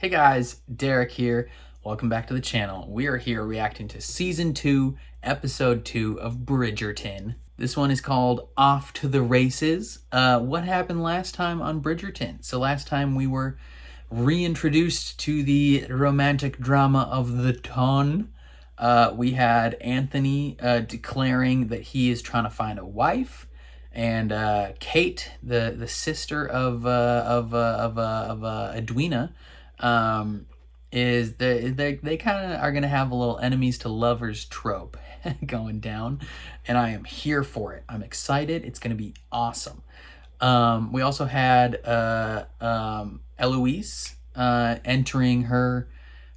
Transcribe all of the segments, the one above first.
Hey guys, Derek here. Welcome back to the channel. We are here reacting to Season 2, Episode 2 of Bridgerton. This one is called Off to the Races. What happened last time on Bridgerton? So last time we were reintroduced to the romantic drama of the ton. We had Anthony declaring that he is trying to find a wife. And Kate, the sister of Edwina, is they kind of are gonna have a little enemies to lovers trope going down, and I am here for it. I'm excited. It's gonna be awesome. We also had Eloise entering her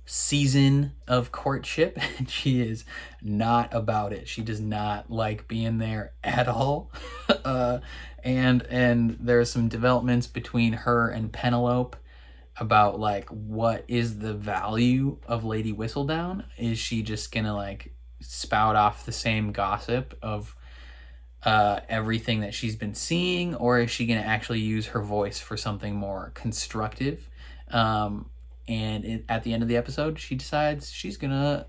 season of courtship, and she is not about it. She does not like being there at all. And there's some developments between her and Penelope about like what is the value of Lady Whistledown. Is she just gonna like spout off the same gossip of everything that she's been seeing, or is she gonna actually use her voice for something more constructive? At the end of the episode, she decides she's gonna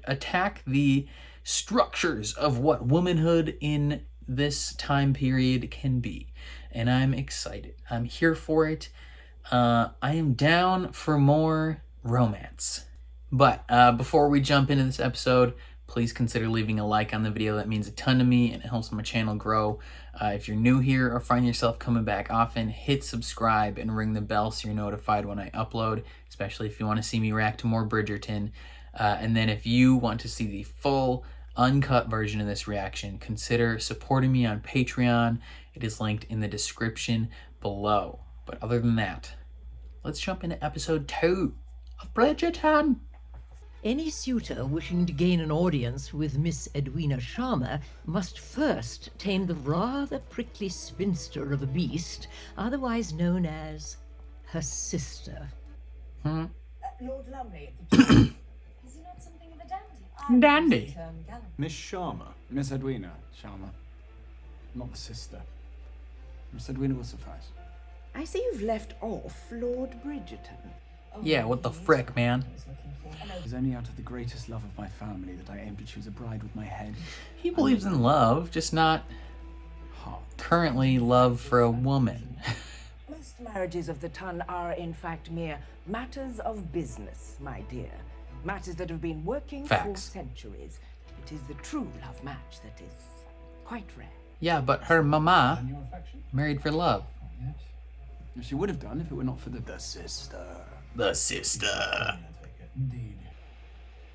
attack the structures of what womanhood in this time period can be. And I'm excited. I'm here for it. I am down for more romance. But before we jump into this episode, please consider leaving a like on the video. That means a ton to me and it helps my channel grow. If you're new here or find yourself coming back often, hit subscribe and ring the bell so you're notified when I upload, especially if you want to see me react to more Bridgerton. And then if you want to see the full uncut version of this reaction, consider supporting me on Patreon. It is linked in the description below. But other than that, let's jump into episode 2 of Bridgerton. Any suitor wishing to gain an audience with Miss Edwina Sharma must first tame the rather prickly spinster of a beast, otherwise known as her sister. Lord Lumley at the Is he not something of a dandy? Dandy. Miss Sharma. Miss Edwina Sharma. Not the sister. Miss Edwina will suffice. I see you've left off Lord Bridgerton. Yeah, what the frick, man? It is only out of the greatest love of my family that I aim to choose a bride with my head. He believes in love, just not currently love for a woman. Most marriages of the ton are, in fact, mere matters of business, my dear. Matters that have been working for Facts. centuries. It is the true love match that is quite rare. Yeah, but her mama married for love. She would have done if it were not for the sister. The sister. Indeed.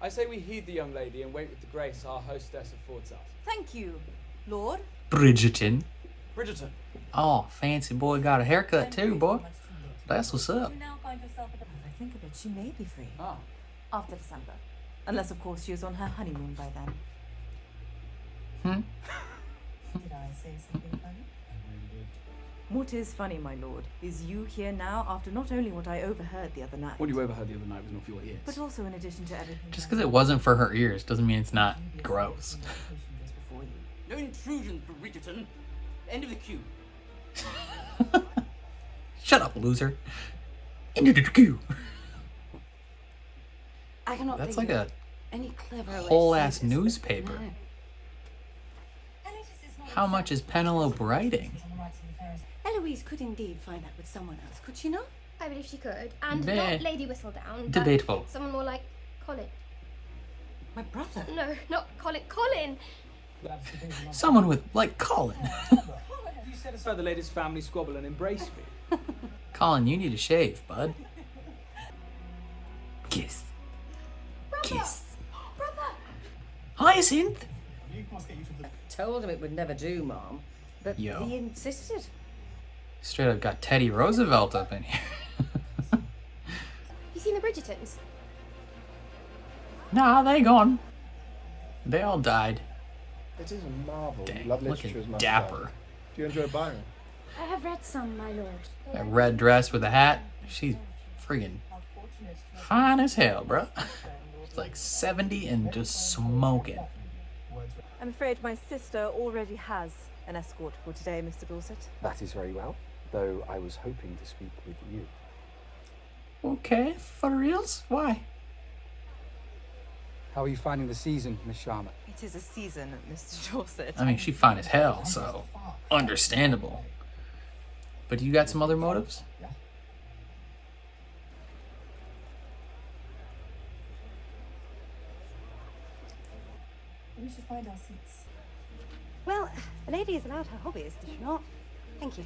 I say we heed the young lady and wait with the grace our hostess affords us. Thank you, Lord. Bridgerton. Bridgerton. Oh, fancy boy got a haircut too, boy. That's what's up. You now find yourself at I think of it, she may be free Ah. after December. Unless, of course, she is on her honeymoon by then. Did I say something funny? What is funny, my lord, is you here now after not only what I overheard the other night, What you overheard the other night was not for your ears. but also in addition to everything Just because it wasn't for her ears doesn't mean it's not gross. just before you. No intrusions, Bridgerton. End of the queue. Shut up, loser. Into the queue. I cannot That's think like of a any clever way to whole say ass this, but newspaper. no. How much is Penelope writing? Eloise could indeed find out with someone else, could she not? I believe she could. And Meh. not Lady Whistledown. but Debatable. Someone more like Colin. My brother. No, not Colin. Colin! Someone with, like, Colin. You set aside the latest family squabble and embrace me. Colin, you need to shave, bud. Kiss. Kiss. Brother! Hyacinth! Told him it would never do, Mom. But Yo. he insisted. Straight up got Teddy Roosevelt up in here. You seen the Bridgertons? Nah, they gone. They all died. It is a marvel. Dang, Love literature looking is my dapper. style. Do you enjoy Byron? I have read some, my lord. That red dress with a hat, she's friggin' fine as hell, bro. She's like 70 and just smoking. I'm afraid my sister already has an escort for today, Mr. Dorset. That is very well, though I was hoping to speak with you. Okay, for reals? Why? How are you finding the season, Miss Sharma? It is a season, Mr. Dorset. I mean, she fine as hell, so understandable. But you got some other motives? We should find our seats. Well, a lady is allowed her hobbies, is she not? Thank you.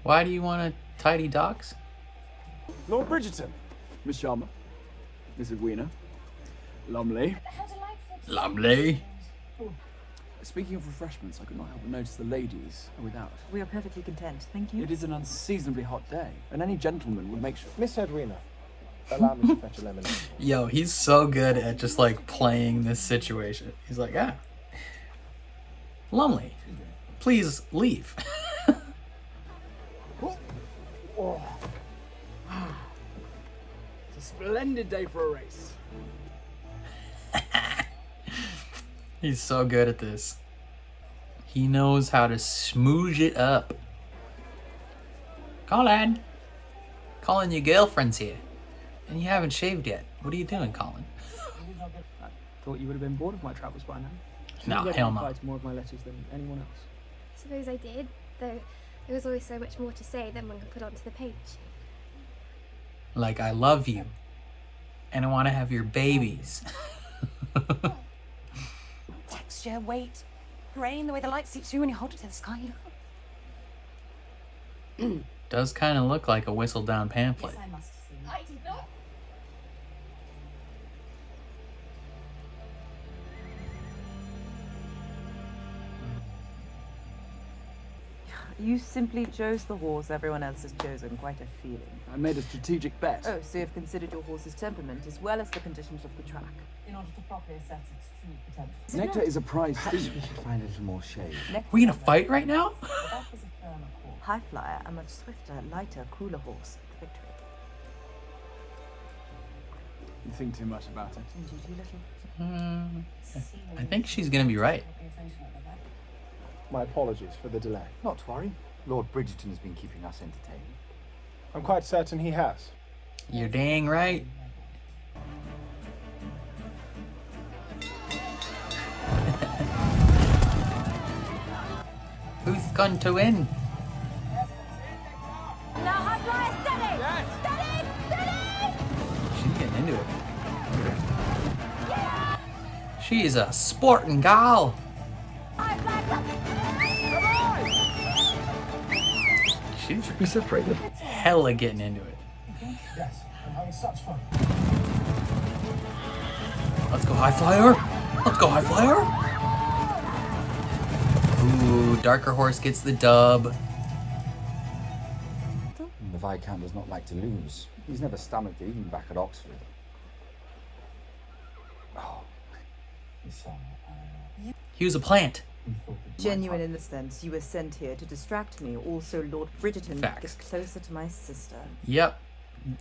Why do you want to tidy docks? Lord Bridgerton. Miss Sharma. Miss Edwina. Lumley. How delightful. Lovely. Speaking of refreshments, I could not help but notice the ladies are without. We are perfectly content, thank you. It is an unseasonably hot day, and any gentleman would make sure. Miss Edwina, allow me to fetch a lemonade. Yo, he's so good at just like playing this situation. He's like, ah, Lumley, please leave. It's a splendid day for a race. He's so good at this. He knows how to smooge it up. Colin, your girlfriend's here, and you haven't shaved yet. What are you doing, Colin? I thought you would have been bored of my travels by now. No, You read hell and no. replied to more of my letters than anyone else. I suppose I did, though there was always so much more to say than one could put onto the page. Like, I love you, and I want to have your babies. Texture, weight, grain, the way the light seeps through when you hold it to the sky. Does kind of look like a whistle down pamphlet. I must see. I did not. You simply chose the horse everyone else has chosen. Quite a feeling. I made a strategic bet. Oh, so you've considered your horse's temperament as well as the conditions of the track. In order to properly assess its true potential. Nectar is a prize Perhaps theme. we should find a little more shade. We gonna fight right now? But that was a firmer call. High flyer, a much swifter, lighter, cooler horse. The victory. You think too much about it. And you too little. I think she's gonna be right. My apologies for the delay. Not to worry. Lord Bridgerton has been keeping us entertained. I'm quite certain he has. You're dang right. Who's going to win? Now, high flyer, steady! Steady! Steady! She's getting into it. She's a sporting gal. High flyer, She's Should be separated. hella getting into it. Yes, I'm having such fun. Let's go high flyer. Let's go high flyer. Ooh, darker horse gets the dub. The Viscount does not like to lose. He's never stomached it, even back at Oxford. Oh, He was a plant. Genuine in the sense you were sent here to distract me. Also, Lord Bridgerton Facts. gets closer to my sister. Yep.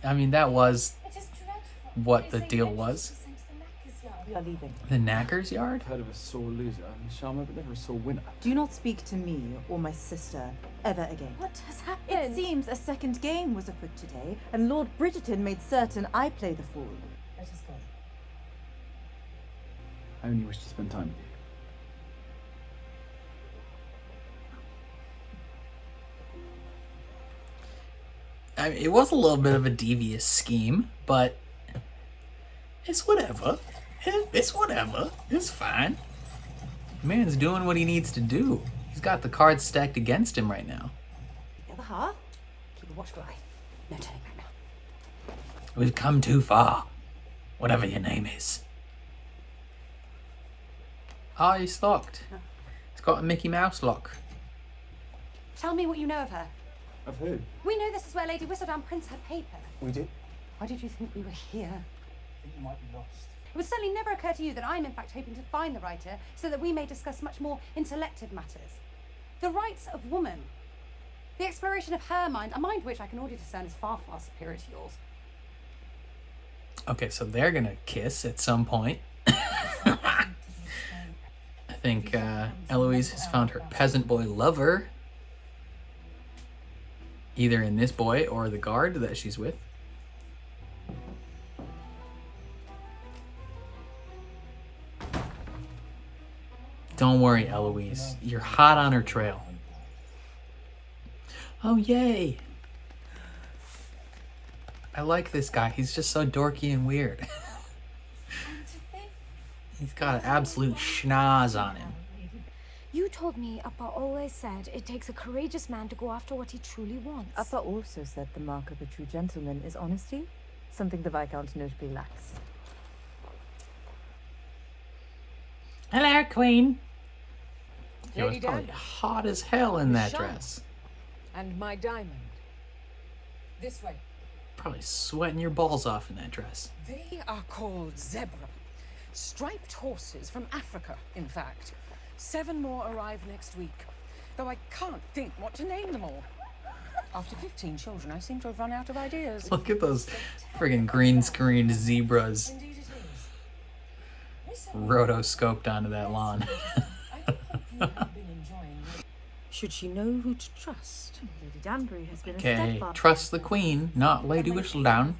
I mean, that was It is dreadful. what They the say deal that was. she sent to the knackers' yard. We are leaving. The Knackers Yard? I've heard of a sore loser, Miss Sharma, but never a sore winner. Do not speak to me or my sister ever again. What has It happened? seems a second game was afoot today, and Lord Bridgerton made certain I play the fool. Let us go. I only wish to spend time with you. I mean, it was a little bit of a devious scheme, but it's whatever. It's whatever. It's fine. Man's doing what he needs to do. He's got the cards stacked against him right now. The other half? Keep a watchful eye. No turning back now. We've come too far. Whatever your name is. Ah, he's locked. It's got a Mickey Mouse lock. Tell me what you know of her. Of who? We know this is where Lady Whistledown prints her paper. We did. Why did you think we were here? I think you might be lost. It would certainly never occur to you that I'm in fact hoping to find the writer so that we may discuss much more intellective matters. The rights of woman. The exploration of her mind, a mind which I can already discern is far, far superior to yours. Okay, so they're gonna kiss at some point. I think Eloise has found her peasant boy lover. either in this boy or the guard that she's with. Don't worry, Eloise. You're hot on her trail. Oh, yay. I like this guy. He's just so dorky and weird. He's got an absolute schnoz on him. You told me Appa always said it takes a courageous man to go after what he truly wants. Appa also said the mark of a true gentleman is honesty, something the Viscount notably lacks. Hello, Queen. She was Lady probably Danvers. hot as hell in that Miss dress. And my diamond. This way. Probably sweating your balls off in that dress. They are called zebra. Striped horses from Africa, in fact. 7 more arrive next week, though I can't think what to name them all. After 15 children, I seem to have run out of ideas. Look at those friggin' green screened zebras Indeed it is. rotoscoped onto that lawn. Should she know who to trust? Lady Danbury has been a Okay, stepfather. trust the Queen, not Lady Whistledown.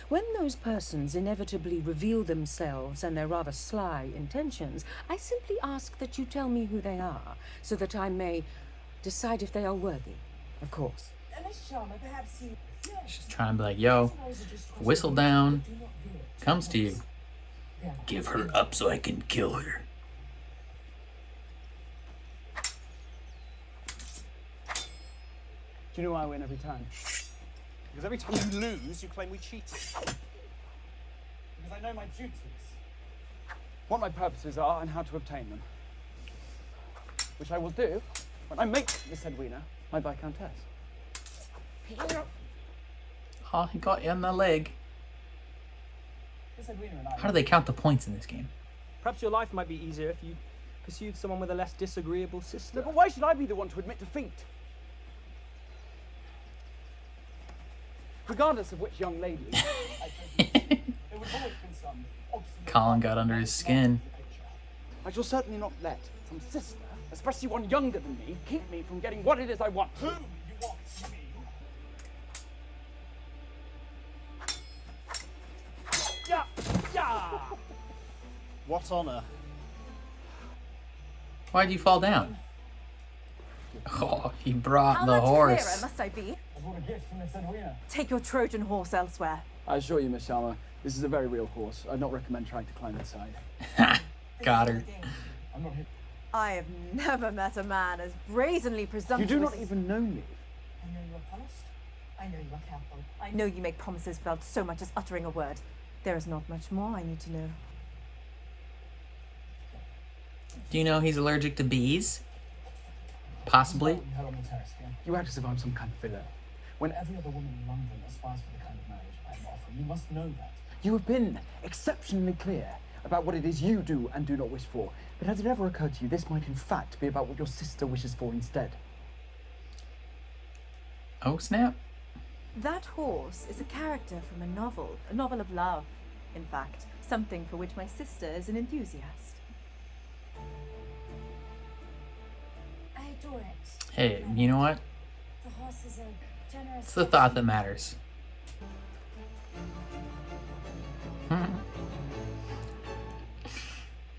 When those persons inevitably reveal themselves and their rather sly intentions, I simply ask that you tell me who they are, so that I may decide if they are worthy, of course. She's trying to be like, yo, Whistledown comes to you. Give her up so I can kill her. Do you know why I win every time? Because every time you lose, you claim we cheated. Because I know my duties. What my purposes are and how to obtain them. Which I will do when I make Miss Edwina my Viscountess. Oh, he got you on the leg. Miss Edwina and I... How do they count the points in this game? Perhaps your life might be easier if you pursued someone with a less disagreeable sister. No, but why should I be the one to admit defeat? Regardless of which young lady. Colin got under his skin. I shall certainly not let some sister, especially one younger than me, keep me from getting what it is I want. Who you want, you mean? Yeah, yeah. What honor? Why'd you fall down? Oh, he brought How the much horse. clearer must I be? I brought a gift from Miss Edwina. Take your Trojan horse elsewhere. I assure you, Miss Sharma, this is a very real horse. I'd not recommend trying to climb inside. Got her. I'm not here. I have never met a man as brazenly You presumptuous. do not even know me. I know you are honest. I know you are careful. I know you make promises without so much as uttering a word. There is not much more I need to know. Do you know he's allergic to bees? Possibly. You had on the terrace, yeah? You act as if I'm some kind of villain. When every other woman in London aspires for the kind of marriage I'm offering, you must know that. You have been exceptionally clear about what it is you do and do not wish for. But has it ever occurred to you this might in fact be about what your sister wishes for instead? Oh, snap. That horse is a character from a novel of love, in fact, something for which my sister is an enthusiast. I adore it. Hey, you know what? The horse is a generous... It's the thought that matters.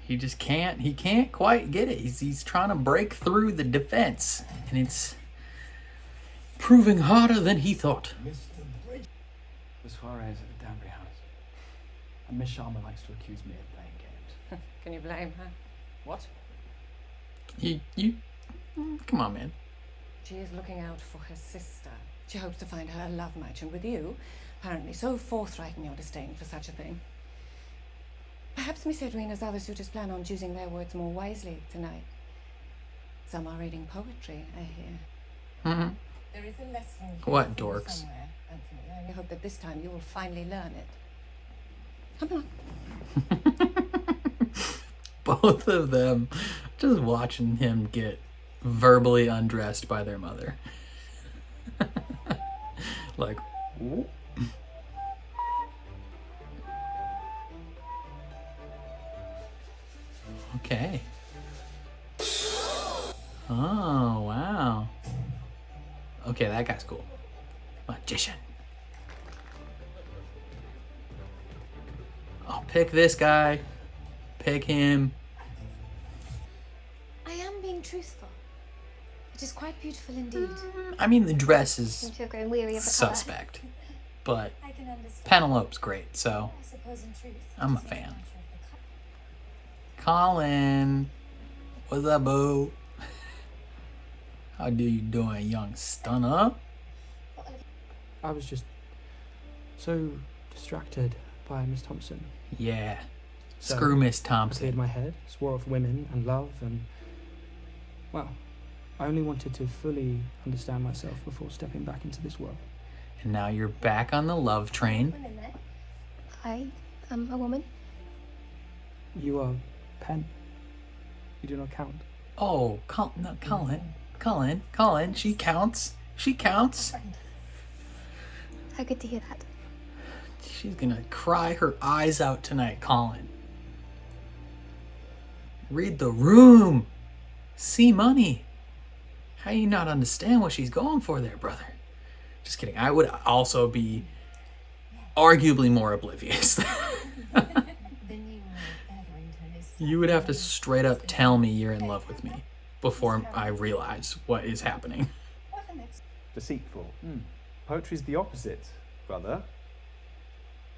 He just he can't quite get it. He's trying to break through the defense, and it's proving harder than he thought. The soirees at the Danbury house. And Miss Sharma likes to accuse me of playing games. Can you blame her? What? Come on, man. She is looking out for her sister. She hopes to find her a love match, and with you, apparently so forthright in your disdain for such a thing. Perhaps Miss Edwina's other suitors plan on choosing their words more wisely tonight. Some are reading poetry, I hear. There is a lesson. What dorks? Somewhere, Anthony. I hope that this time you will finally learn it. Come on. Both of them just watching him get verbally undressed by their mother. Like, ooh. Okay. Oh, wow. Okay, that guy's cool. Magician. Oh, pick this guy. Pick him. I am being truthful. It is quite beautiful indeed. I mean, the dress I is seem to have grown weary of the suspect, but I can understand. Penelope's great, so I suppose in truth, I'm a fan. Colin, what's up, boo? How do you doing, young stunner? I was just so distracted by Miss Thompson. Yeah. So, Screw Miss I Thompson. cleared my head, swore off women and love, and well, I only wanted to fully understand myself before stepping back into this world. And now you're back on the love train. I am a woman. You are Pen. You do not count. Oh, no, Colin, she counts. She counts. How good to hear that. She's gonna cry her eyes out tonight, Colin. Read the room. See money. How you not understand what she's going for there, brother? Just kidding. I would also be arguably more oblivious. You would have to straight up tell me you're in love with me before I realize what is happening. Deceitful. Poetry's the opposite, brother.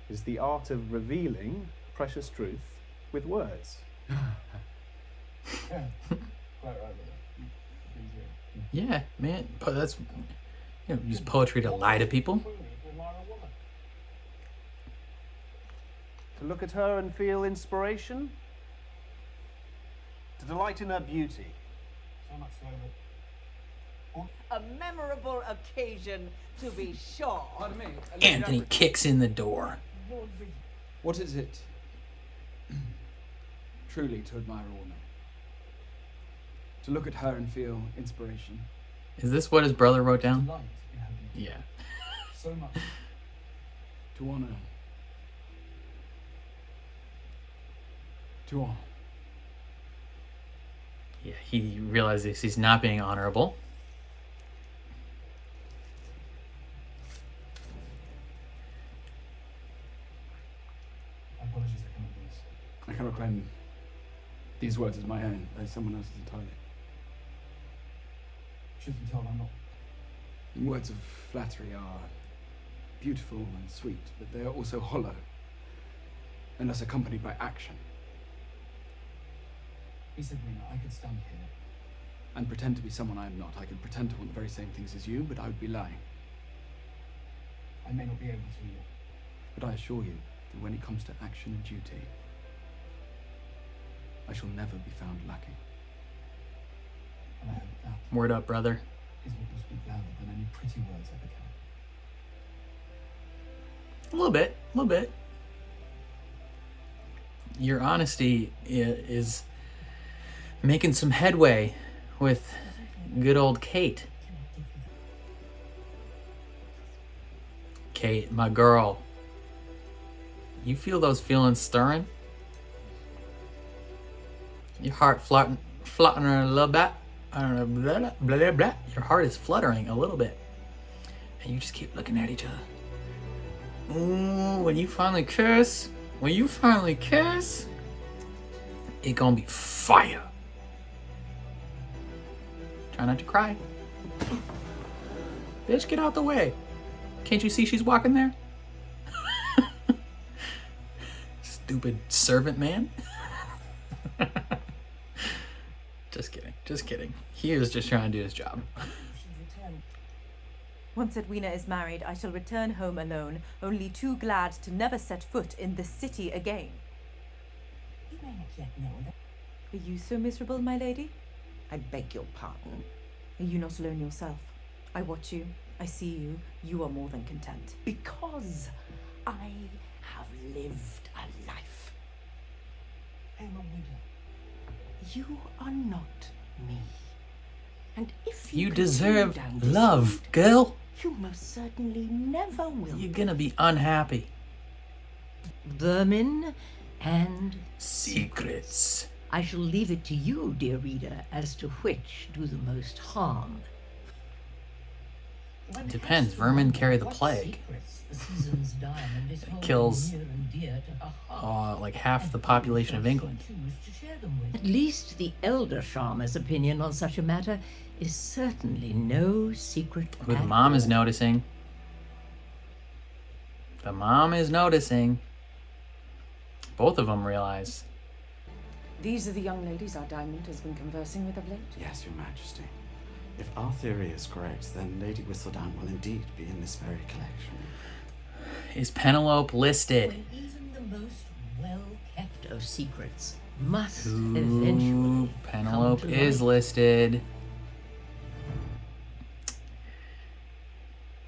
Is the art of revealing precious truth with words. Yeah, man. That's, use poetry to lie to people. To look at her and feel inspiration. To delight in her beauty. So much so that... A memorable occasion, to be sure. Pardon me. Anthony kicks in the door. What is it truly to admire a woman? To look at her and feel inspiration. Is this what his brother wrote down? Yeah. So much. To honor. To honor. Yeah, he realizes he's not being honorable. Apologies, I cannot do this. I cannot claim these words as my own. They're someone else's entirely. Truth be told, I'm not. Words of flattery are beautiful and sweet, but they are also hollow, unless accompanied by action. He said, I could stand here and pretend to be someone I am not. I could pretend to want the very same things as you, but I would be lying. I may not be able to, but I assure you that when it comes to action and duty, I shall never be found lacking. And I hope that Word up, brother. is what will speak louder than any pretty words ever can. A little bit. Your honesty is making some headway with good old Kate. Kate, my girl. You feel those feelings stirring? Your heart fluttering a little bit. I don't know, blah, blah, blah, blah. Your heart is fluttering a little bit. And you just keep looking at each other. Ooh, when you finally kiss, it gonna be fire. Try not to cry. Bitch, get out the way. Can't you see she's walking there? Stupid servant man. Just kidding. He was just trying to do his job. Once Edwina is married, I shall return home alone, only too glad to never set foot in this city again. You may not yet know that. Are you so miserable, my lady? I beg your pardon. Are you not alone yourself? I watch you, I see you, you are more than content. Because I have lived a life. I am a widow. You are not me. And if You continue deserve down this love, road, girl. you most certainly never will. You're gonna be unhappy. Vermin and secrets. I shall leave it to you, dear reader, as to which do the most harm. It depends. Vermin carry the plague. It kills like half the population of England. At least the elder Sharma's opinion on such a matter is certainly no secret. Ooh, the mom is noticing. The mom is noticing. Both of them realize. These are the young ladies our Diamond has been conversing with of late? Yes, Your Majesty. If our theory is correct, then Lady Whistledown will indeed be in this very collection. Is Penelope listed? Even the most well-kept of secrets must eventually. Penelope is listed.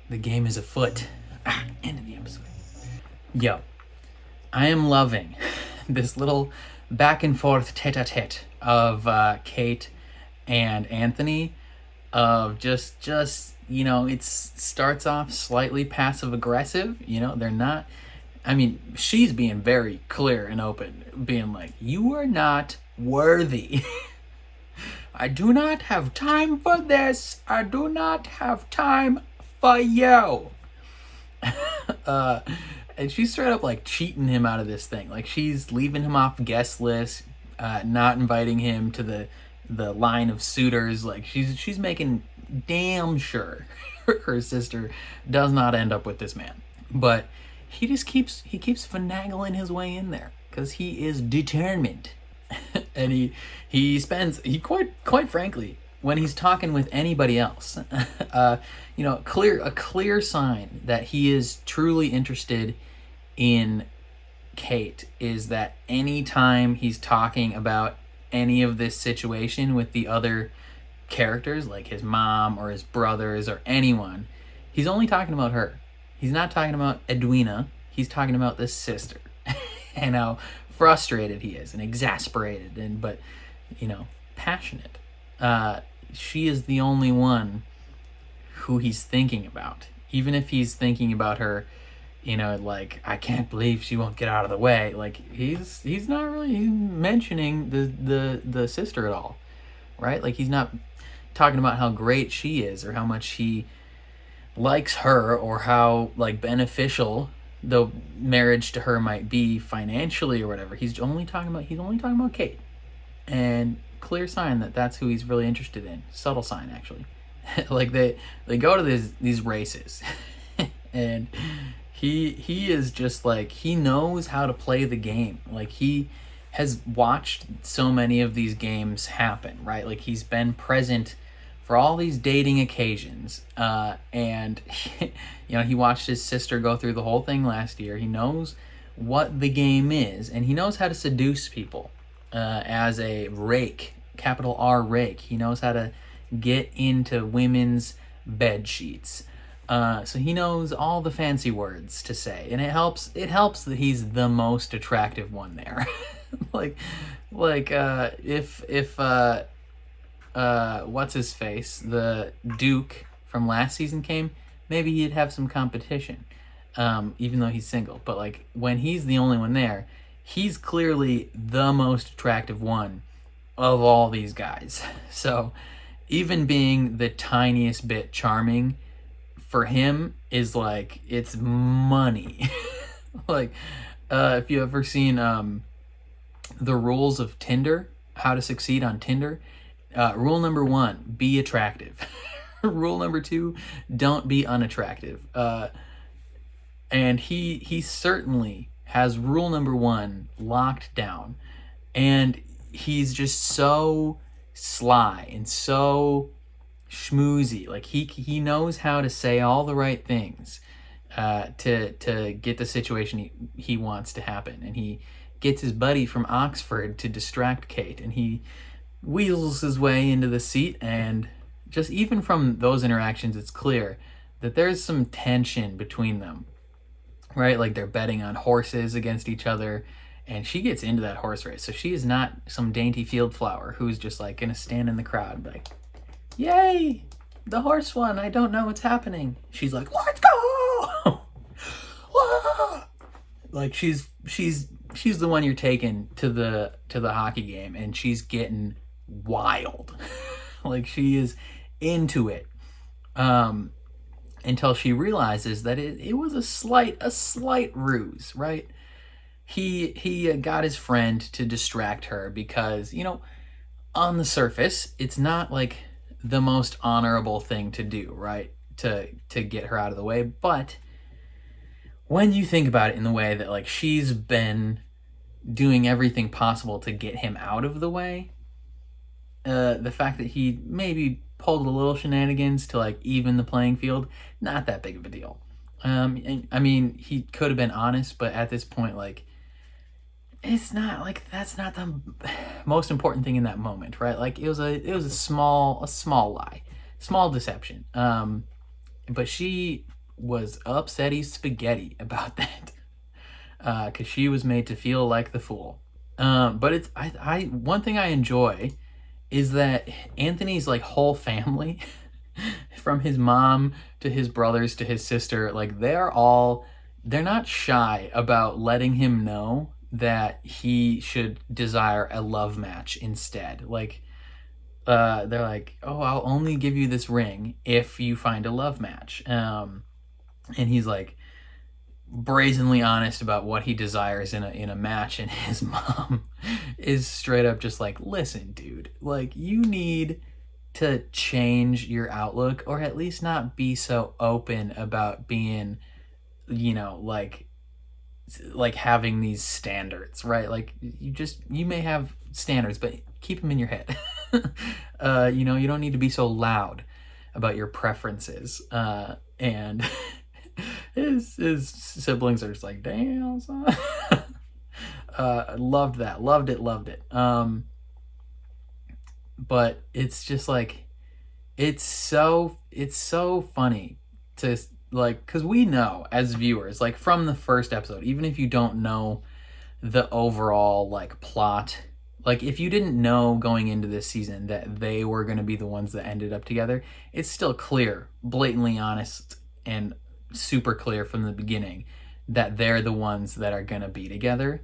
The game is afoot. End of the episode. Yo, I am loving this little back and forth tete-a-tete of Kate and Anthony. Of just you know, it starts off slightly passive aggressive. You know, they're not. I mean, she's being very clear and open, being like, "You are not worthy. I do not have time for this. I do not have time for you." And she's straight up like cheating him out of this thing. Like she's leaving him off guest list, not inviting him to the line of suitors. Like she's making damn sure her sister does not end up with this man. But he keeps finagling his way in there because he is determined. And he quite frankly, when he's talking with anybody else, you know, a clear sign that he is truly interested in Kate is that anytime he's talking about any of this situation with the other characters, like his mom or his brothers or anyone, he's only talking about her. He's not talking about Edwina. He's talking about this sister and how frustrated he is and exasperated but you know, passionate. She is the only one who he's thinking about. Even if he's thinking about her, you know, like, I can't believe she won't get out of the way. Like, he's not really mentioning the sister at all, right? Like, he's not talking about how great she is or how much he likes her or how, like, beneficial the marriage to her might be financially or whatever. He's only talking about Kate. And clear sign that that's who he's really interested in. Subtle sign, actually. Like, they go to these races and he is just like, he knows how to play the game. Like, he has watched so many of these games happen, right? Like, he's been present for all these dating occasions, and you know, he watched his sister go through the whole thing last year. He knows what the game is, and he knows how to seduce people as a rake, capital R rake. He knows how to get into women's bed sheets. So he knows all the fancy words to say, and it helps that he's the most attractive one there. if what's his face, the Duke from last season came, maybe he'd have some competition, even though he's single. But like, when he's the only one there, he's clearly the most attractive one of all these guys. So even being the tiniest bit charming for him is like, it's money. Like, if you ever seen the rules of Tinder, how to succeed on Tinder, rule number 1, be attractive. Rule number 2, don't be unattractive. And he certainly has rule number 1 locked down, and he's just so sly and so schmoozy. Like, he knows how to say all the right things to get the situation he wants to happen. And he gets his buddy from Oxford to distract Kate, and he wheels his way into the seat. And just even from those interactions, it's clear that there's some tension between them, right? Like, they're betting on horses against each other, and she gets into that horse race. So she is not some dainty field flower who's just like gonna stand in the crowd and be like, yay, the horse won, I don't know what's happening. She's like, let's go. Like, she's the one you're taking to the hockey game, and she's getting wild. Like, she is into it. until she realizes that it was a slight ruse, right? He got his friend to distract her because, you know, on the surface, it's not like the most honorable thing to do, right? To get her out of the way. But when you think about it in the way that, like, she's been doing everything possible to get him out of the way, the fact that he maybe pulled a little shenanigans to, like, even the playing field, not that big of a deal. And, I mean, he could have been honest, but at this point, like, it's not like that's not the most important thing in that moment, right? Like, it was a small lie, small deception. But she was upsetty spaghetti about that, because she was made to feel like the fool. But it's I one thing I enjoy is that Anthony's, like, whole family, from his mom to his brothers to his sister, like, they're not shy about letting him know that he should desire a love match instead. Like, they're like, oh, I'll only give you this ring if you find a love match. And he's, like, brazenly honest about what he desires in a match, and his mom is straight up just like, listen, dude, like, you need to change your outlook, or at least not be so open about being, you know, like having these standards, right? Like, you may have standards, but keep them in your head. You know, you don't need to be so loud about your preferences. And his siblings are just like, damn, son. Loved that. Loved it. But it's just like, it's so funny to, like, because we know as viewers, like, from the first episode, even if you don't know the overall, like, plot, like, if you didn't know going into this season that they were going to be the ones that ended up together, it's still clear, blatantly honest, and super clear from the beginning that they're the ones that are going to be together,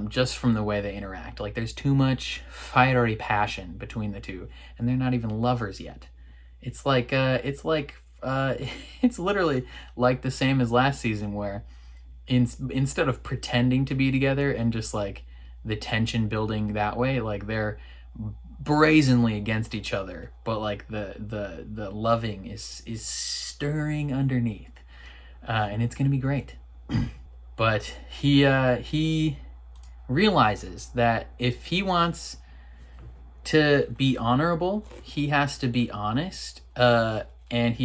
just from the way they interact. Like, there's too much fiery passion between the two, and they're not even lovers yet. It's like it's literally like the same as last season, where instead of pretending to be together and just, like, the tension building that way, like, they're brazenly against each other, but, like, the loving is stirring underneath, and it's gonna be great. But he realizes that if he wants to be honorable, he has to be honest. And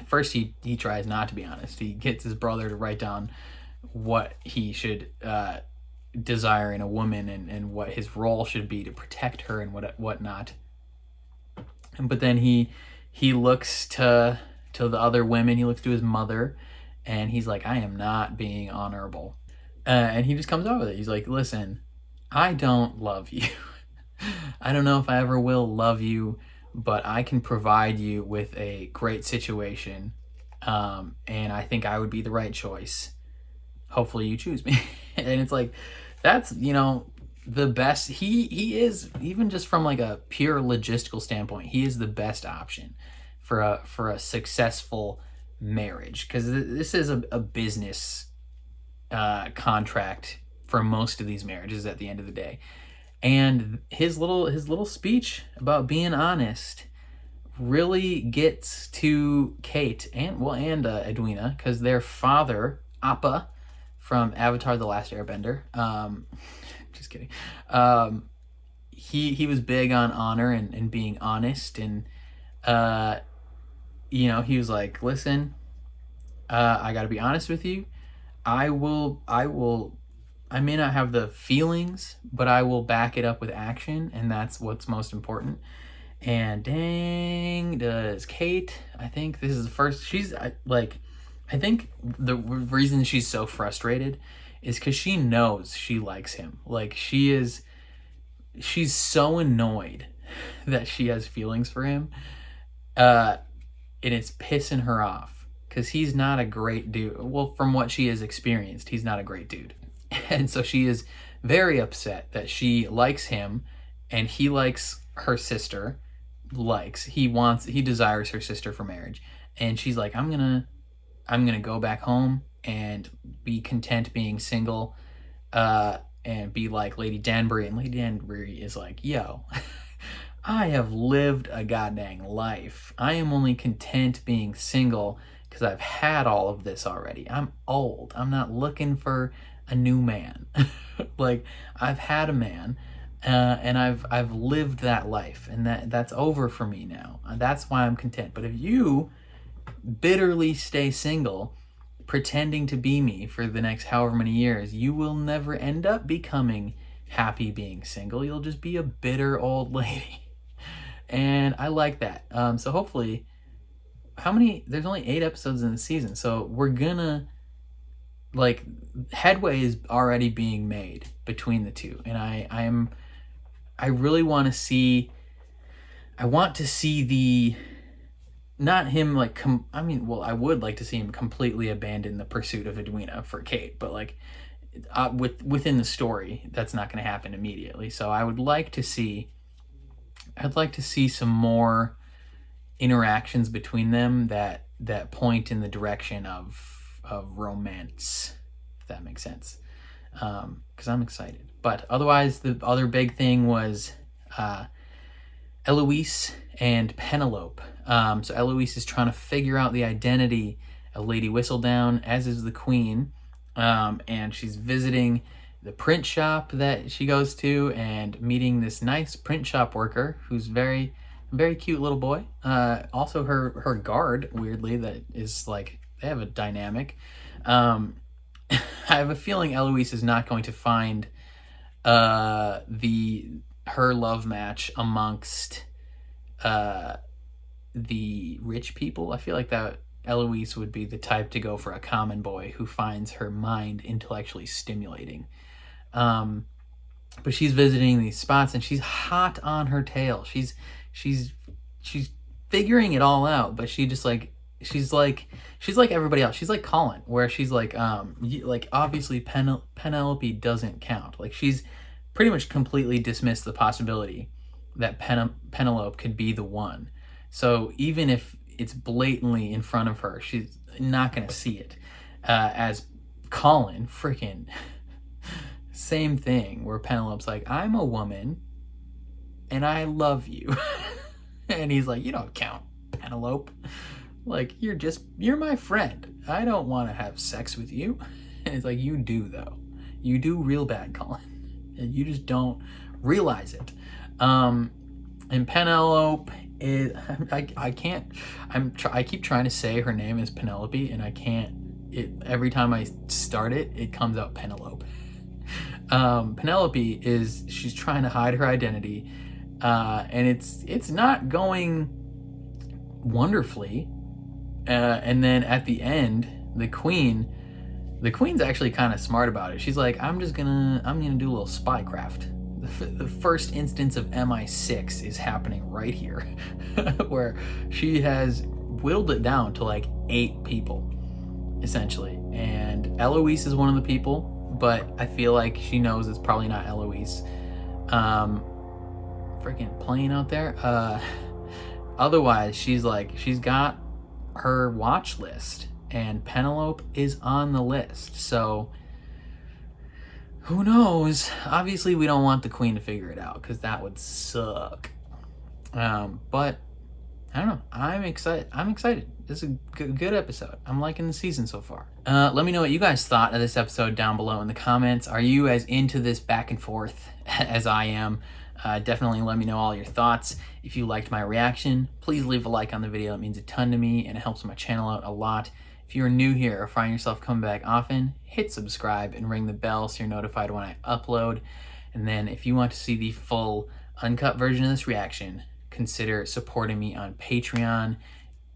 first he tries not to be honest. He gets his brother to write down what he should desire in a woman, and what his role should be to protect her, and what not. But then he looks to the other women. He looks to his mother, and he's like, I am not being honorable. And he just comes out with it. He's like, listen, I don't love you. I don't know if I ever will love you, but I can provide you with a great situation, and I think I would be the right choice. Hopefully you choose me. And it's like, that's, you know, the best. He is, even just from, like, a pure logistical standpoint, he is the best option for a successful marriage, because this is a business contract for most of these marriages at the end of the day. And his little speech about being honest really gets to Kate and Edwina, because their father, Appa, from Avatar: The Last Airbender, just kidding, he was big on honor and being honest, and you know, he was like, listen, I gotta be honest with you. I may not have the feelings, but I will back it up with action, and that's what's most important. And dang, does Kate, I think this is the first, I think the reason she's so frustrated is because she knows she likes him. Like, she's so annoyed that she has feelings for him, and it's pissing her off, because he's not a great dude. Well, from what she has experienced, he's not a great dude. And so she is very upset that she likes him, and he likes her sister, he desires her sister for marriage, and she's like, I'm gonna go back home and be content being single, and be like Lady Danbury. And Lady Danbury is like, yo, I have lived a goddamn life. I am only content being single because I've had all of this already. I'm old. I'm not looking for a new man. Like, I've had a man, and I've lived that life, and that's over for me now. That's why I'm content. But if you bitterly stay single, pretending to be me for the next however many years, you will never end up becoming happy being single. You'll just be a bitter old lady. And I like that. So hopefully, there's only 8 episodes in the season, so we're gonna, like, headway is already being made between the two, and I really want to see, I want to see the, not him like, I would like to see him completely abandon the pursuit of Edwina for Kate, but like, within the story, that's not going to happen immediately. So I'd like to see some more interactions between them that point in the direction of romance, if that makes sense. Because I'm excited. But otherwise, the other big thing was Eloise and Penelope. So Eloise is trying to figure out the identity of Lady Whistledown, as is the Queen. And she's visiting the print shop that she goes to and meeting this nice print shop worker who's very, very cute little boy. Also her guard, weirdly, that is like, they have a dynamic. I have a feeling Eloise is not going to find her love match amongst the rich people. I feel like that Eloise would be the type to go for a common boy who finds her mind intellectually stimulating. But she's visiting these spots and she's hot on her tail. She's figuring it all out, but she's like everybody else. She's like Colin, where she's like obviously Penelope doesn't count. Like, she's pretty much completely dismissed the possibility that Penelope could be the one. So even if it's blatantly in front of her, she's not gonna see it. As Colin, freaking same thing, where Penelope's like, I'm a woman and I love you. And he's like, you don't count, Penelope. Like, you're my friend. I don't want to have sex with you. And it's like, you do though. You do real bad, Colin. And you just don't realize it. And Penelope is, I keep trying to say her name is Penelope and I can't. Every time I start it, it comes out Penelope. Penelope she's trying to hide her identity. And it's not going wonderfully. And then at the end, the Queen's actually kind of smart about it. She's like, I'm gonna do a little spycraft. The first instance of MI6 is happening right here, where she has whittled it down to like 8 people, essentially. And Eloise is one of the people, but I feel like she knows it's probably not Eloise. Freaking plane out there. Otherwise, she's got her watch list, and Penelope is on the list. So who knows? Obviously, we don't want the Queen to figure it out because that would suck. But I don't know. I'm excited. This is a good episode. I'm liking the season so far. Let me know what you guys thought of this episode down below in the comments. Are you as into this back and forth as I am? Definitely let me know all your thoughts. If you liked my reaction, please leave a like on the video. It means a ton to me and it helps my channel out a lot. If you're new here or find yourself coming back often, hit subscribe and ring the bell so you're notified when I upload. And then if you want to see the full uncut version of this reaction, consider supporting me on Patreon.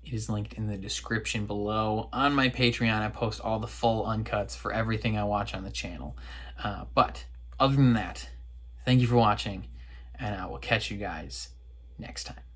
It is linked in the description below. On my Patreon, I post all the full uncuts for everything I watch on the channel. But other than that, thank you for watching, and I will catch you guys next time.